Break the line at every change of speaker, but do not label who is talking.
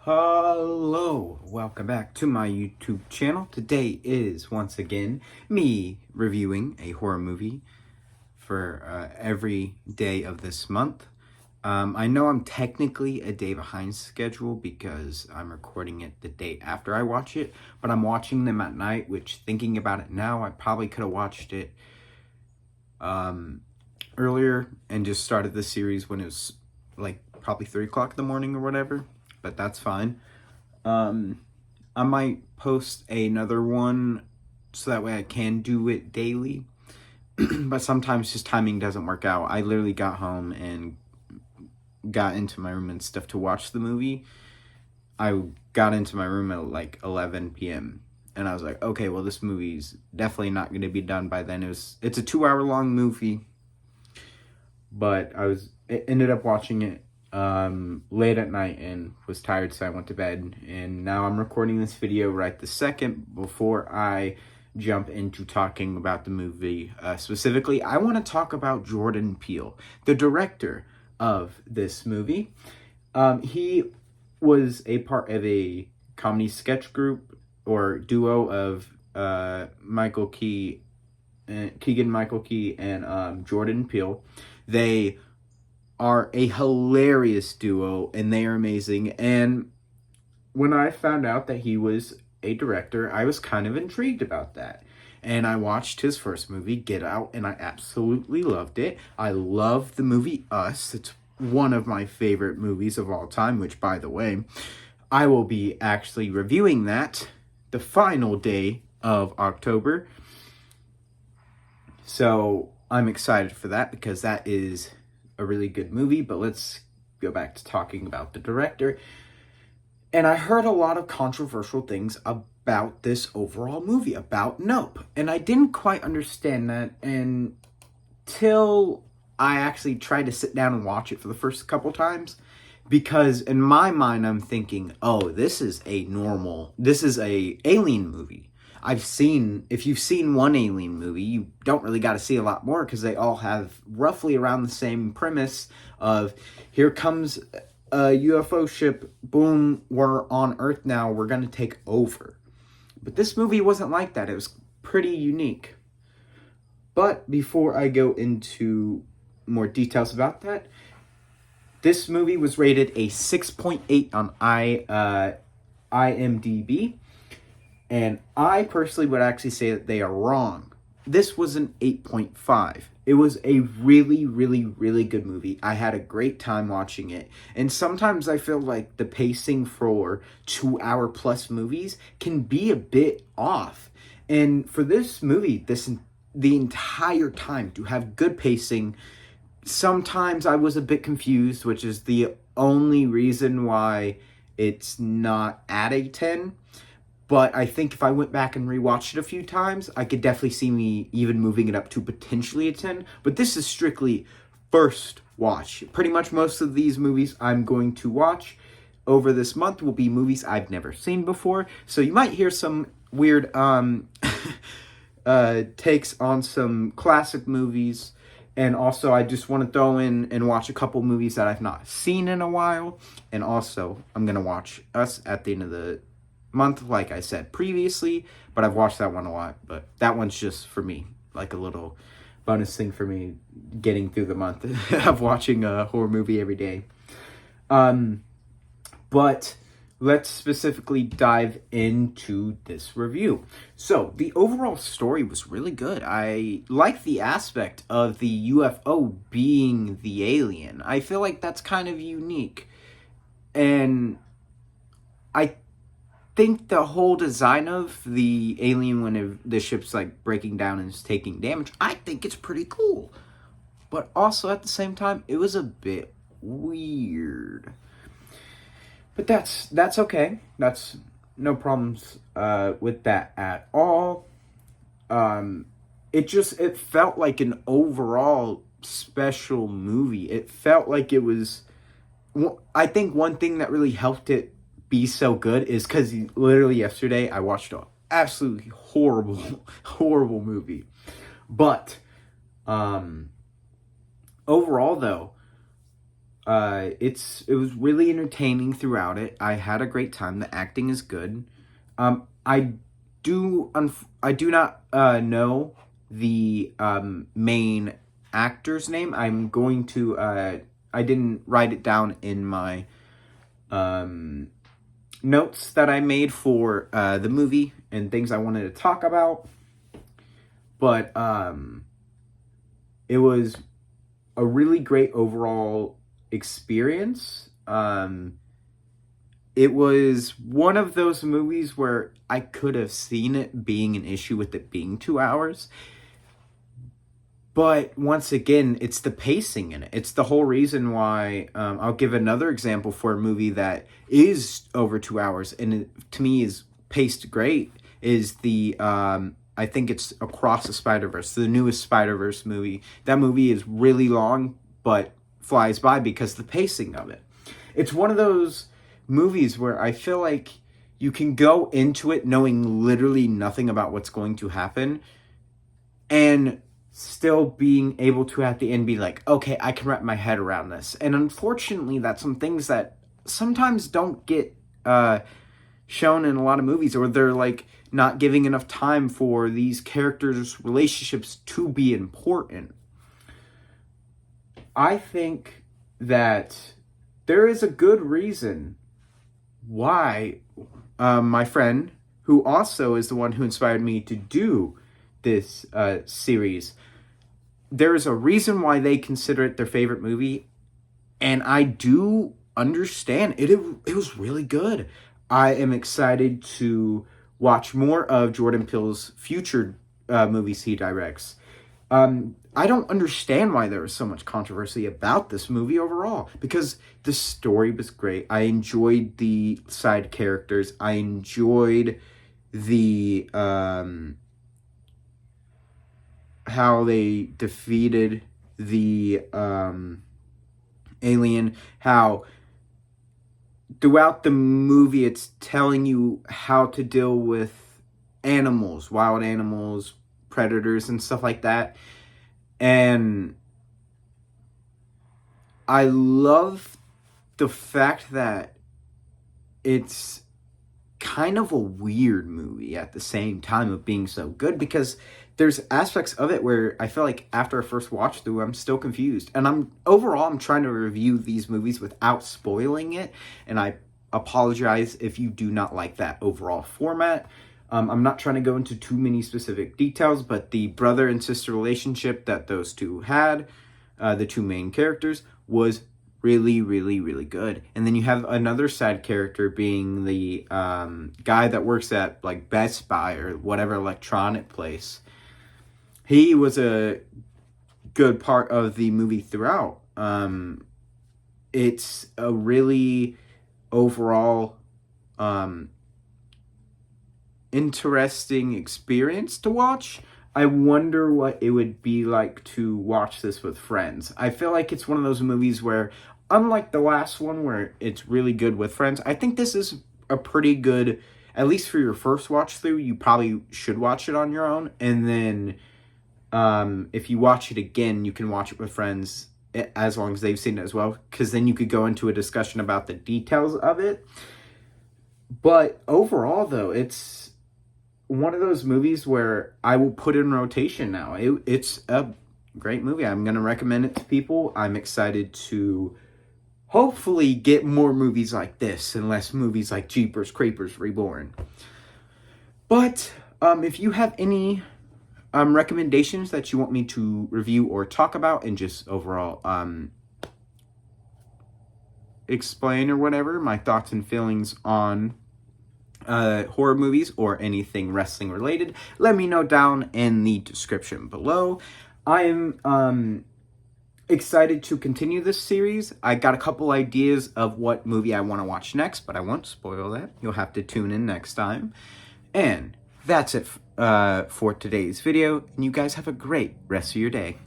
Hello, welcome back to my YouTube channel. Today is once again me reviewing a horror movie for every day of this month. I know I'm technically a day behind schedule because I'm recording it the day after I watch it, but I'm watching them at night, which, thinking about it now, I probably could have watched it earlier and just started the series when it was like probably 3 o'clock in the morning or whatever, but that's fine. I might post another one so that way I can do it daily. But sometimes just timing doesn't work out. I literally got home and got into my room and stuff to watch the movie. I got into my room at like 11 p.m. and I was like, okay, well, this movie's definitely not going to be done by then. It's a 2 hour long movie, but I ended up watching it late at night and was tired, so I went to bed. And now I'm recording this video right this second before I jump into talking about the movie. Specifically, I want to talk about Jordan Peele, the director of this movie. He was a part of a comedy sketch group or duo of Keegan-Michael Key and Jordan Peele. They are a hilarious duo and they are amazing. And when I found out that he was a director, I was kind of intrigued about that. And I watched his first movie, Get Out, and I absolutely loved it. I love the movie Us. It's one of my favorite movies of all time, which, by the way, I will be actually reviewing that the final day of October. So I'm excited for that because that is a really good movie. But let's go back to talking about the director. And I heard a lot of controversial things about this overall movie, about Nope. And I didn't quite understand that until I actually tried to sit down and watch it for the first couple times. Because in my mind, I'm thinking, oh, this is a Alien movie. If you've seen one Alien movie, you don't really got to see a lot more because they all have roughly around the same premise of here comes a UFO ship, boom, we're on Earth now, we're going to take over. But this movie wasn't like that. It was pretty unique. But before I go into more details about that, this movie was rated a 6.8 on IMDb. And I personally would actually say that they are wrong. This was an 8.5. It was a really, really, really good movie. I had a great time watching it. And sometimes I feel like the pacing for 2 hour plus movies can be a bit off. And for this movie, the entire time to have good pacing, sometimes I was a bit confused, which is the only reason why it's not at a 10. But I think if I went back and rewatched it a few times, I could definitely see me even moving it up to potentially a 10. But this is strictly first watch. Pretty much most of these movies I'm going to watch over this month will be movies I've never seen before. So you might hear some weird takes on some classic movies. And also, I just want to throw in and watch a couple movies that I've not seen in a while. And also, I'm going to watch Us at the end of the month, like I said previously, but I've watched that one a lot. But that one's just for me, like a little bonus thing for me getting through the month of watching a horror movie every day. But let's specifically dive into this review. So the overall story was really good. I like the aspect of the UFO being the alien. I feel like that's kind of unique. And I think the whole design of the alien when the ship's like breaking down and is taking damage, I think it's pretty cool. But also at the same time, it was a bit weird. But that's okay. That's no problems with that at all. It felt like an overall special movie. It felt like it was. I think one thing that really helped it be so good is because literally yesterday I watched an absolutely horrible movie. But overall though, It was really entertaining throughout it. I had a great time. The acting is good. I do not know the main actor's name. I'm going to I didn't write it down in my notes that I made for the movie and things I wanted to talk about. But it was a really great overall experience. It was one of those movies where I could have seen it being an issue with it being 2 hours. But once again, it's the pacing in it. It's the whole reason why I'll give another example for a movie that is over 2 hours and it, to me is paced great is the I think it's Across the Spider-Verse, the newest Spider-Verse movie. That movie is really long, but flies by because the pacing of it. It's one of those movies where I feel like you can go into it knowing literally nothing about what's going to happen and still being able to at the end be like, okay, I can wrap my head around this. And unfortunately, that's some things that sometimes don't get shown in a lot of movies, or they're like not giving enough time for these characters' relationships to be important. I think that there is a good reason why my friend, who also is the one who inspired me to do this series, there is a reason why they consider it their favorite movie, and I do understand it. It was really good. I am excited to watch more of Jordan Peele's future movies he directs. I don't understand why there was so much controversy about this movie overall, because the story was great. I enjoyed the side characters. I enjoyed the how they defeated the alien, how throughout the movie it's telling you how to deal with animals, wild animals, predators, and stuff like that. And I love the fact that it's kind of a weird movie at the same time of being so good, because there's aspects of it where I feel like after a first watch through, I'm still confused. And I'm trying to review these movies without spoiling it. And I apologize if you do not like that overall format. I'm not trying to go into too many specific details, but the brother and sister relationship that those two had, the two main characters, was really, really, really good. And then you have another side character being the guy that works at like Best Buy or whatever electronic place. He was a good part of the movie throughout. It's a really overall interesting experience to watch. I wonder what it would be like to watch this with friends. I feel like it's one of those movies where, unlike the last one where it's really good with friends, I think this is a pretty good, at least for your first watch through, you probably should watch it on your own. And then if you watch it again, you can watch it with friends as long as they've seen it as well, because then you could go into a discussion about the details of it. But overall, though, it's one of those movies where I will put in rotation now. It's a great movie. I'm going to recommend it to people. I'm excited to hopefully get more movies like this and less movies like Jeepers Creepers Reborn. But if you have any recommendations that you want me to review or talk about and just overall explain or whatever, my thoughts and feelings on horror movies or anything wrestling related, let me know down in the description below. I am excited to continue this series. I got a couple ideas of what movie I want to watch next, but I won't spoil that. You'll have to tune in next time. And that's it for today's video, and you guys have a great rest of your day.